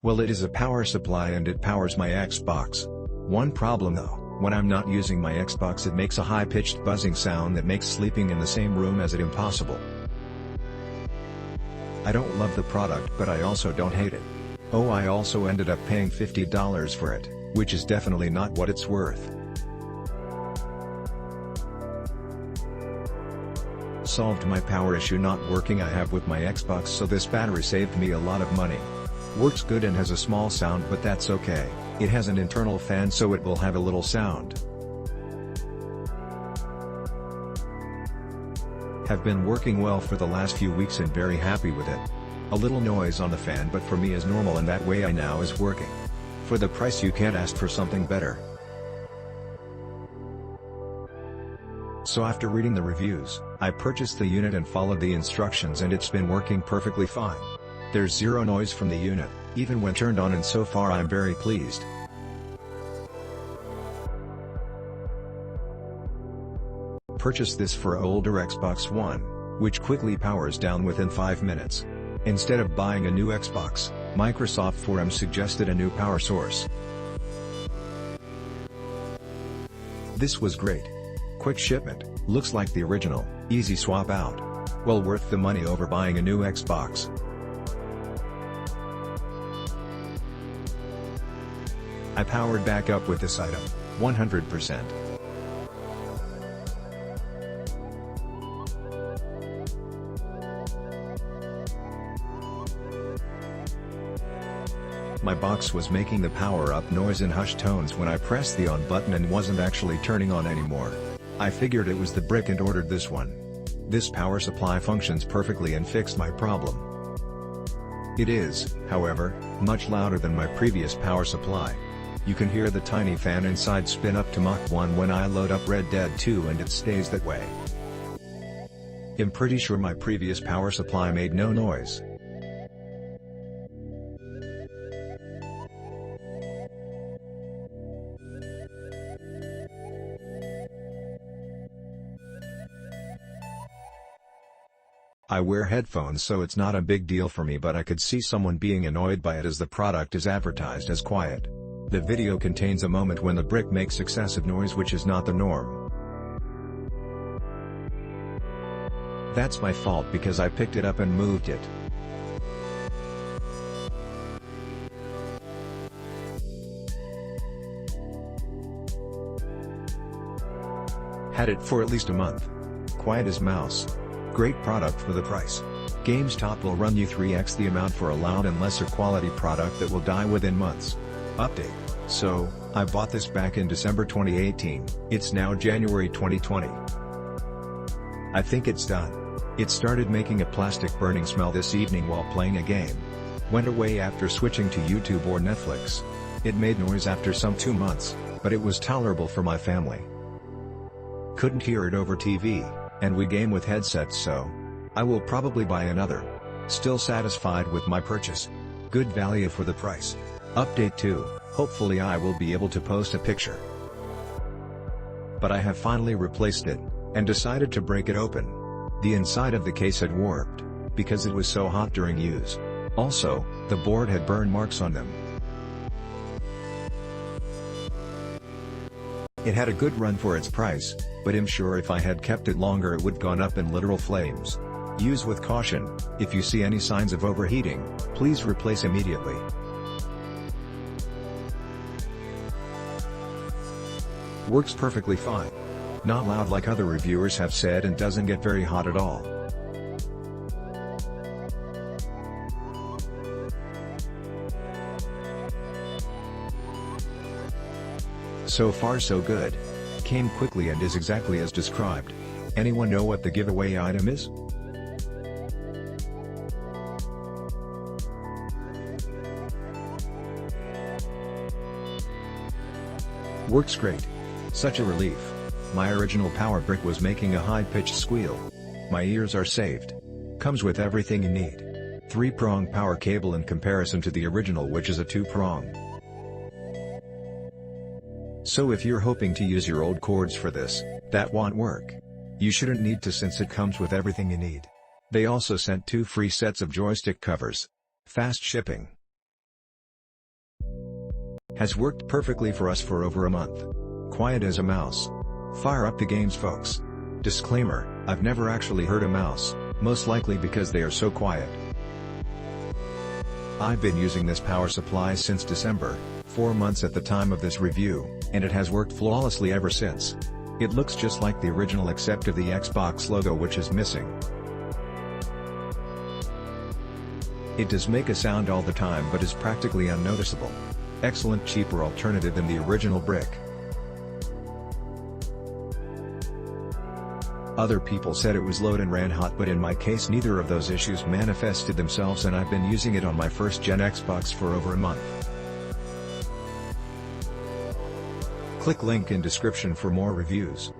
Well, it is a power supply and it powers my Xbox. One problem though, when I'm not using my Xbox it makes a high-pitched buzzing sound that makes sleeping in the same room as it impossible. I don't love the product but I also don't hate it. Oh, I also ended up paying $50 for it, which is definitely not what it's worth. Solved my power issue not working I have with my Xbox, so this battery saved me a lot of money. Works good and has a small sound but that's okay, it has an internal fan so it will have a little sound. Have been working well for the last few weeks and very happy with it. A little noise on the fan but for me is normal and that way I now is working. For the price you can't ask for something better. So after reading the reviews, I purchased the unit and followed the instructions and it's been working perfectly fine. There's zero noise from the unit, even when turned on, and so far I'm very pleased. Purchased this for older Xbox One, which quickly powers down within 5 minutes. Instead of buying a new Xbox, Microsoft forums suggested a new power source. This was great. Quick shipment, looks like the original, easy swap out. Well worth the money over buying a new Xbox. I powered back up with this item, 100%. My box was making the power-up noise in hushed tones when I pressed the on button and wasn't actually turning on anymore. I figured it was the brick and ordered this one. This power supply functions perfectly and fixed my problem. It is, however, much louder than my previous power supply. You can hear the tiny fan inside spin up to Mach 1 when I load up Red Dead 2 and it stays that way. I'm pretty sure my previous power supply made no noise. I wear headphones so it's not a big deal for me, but I could see someone being annoyed by it as the product is advertised as quiet. The video contains a moment when the brick makes excessive noise, which is not the norm. That's my fault because I picked it up and moved it. Had it for at least a month. Quiet as mouse. Great product for the price. GameStop will run you 3x the amount for a loud and lesser quality product that will die within months. Update. So, I bought this back in December 2018, it's now January 2020. I think it's done. It started making a plastic burning smell this evening while playing a game. Went away after switching to YouTube or Netflix. It made noise after some 2 months, but it was tolerable for my family. Couldn't hear it over TV, and we game with headsets, so I will probably buy another. Still satisfied with my purchase. Good value for the price. Update 2, hopefully I will be able to post a picture. But I have finally replaced it, and decided to break it open. The inside of the case had warped, because it was so hot during use. Also, the board had burn marks on them. It had a good run for its price, but I'm sure if I had kept it longer it would gone up in literal flames. Use with caution. If you see any signs of overheating, please replace immediately. Works perfectly fine. Not loud like other reviewers have said and doesn't get very hot at all. So far so good. Came quickly and is exactly as described. Anyone know what the giveaway item is? Works great. Such a relief. My original power brick was making a high-pitched squeal. My ears are saved. Comes with everything you need. 3-prong power cable in comparison to the original, which is a 2-prong. So if you're hoping to use your old cords for this, that won't work. You shouldn't need to since it comes with everything you need. They also sent 2 free sets of joystick covers. Fast shipping. Has worked perfectly for us for over a month. Quiet as a mouse. Fire up the games, folks. Disclaimer, I've never actually heard a mouse, most likely because they are so quiet. I've been using this power supply since December, 4 months at the time of this review, and it has worked flawlessly ever since. It looks just like the original except of the Xbox logo, which is missing. It does make a sound all the time but is practically unnoticeable. Excellent cheaper alternative than the original brick. Other people said it was loud and ran hot, but in my case neither of those issues manifested themselves, and I've been using it on my first gen Xbox for over a month. Click link in description for more reviews.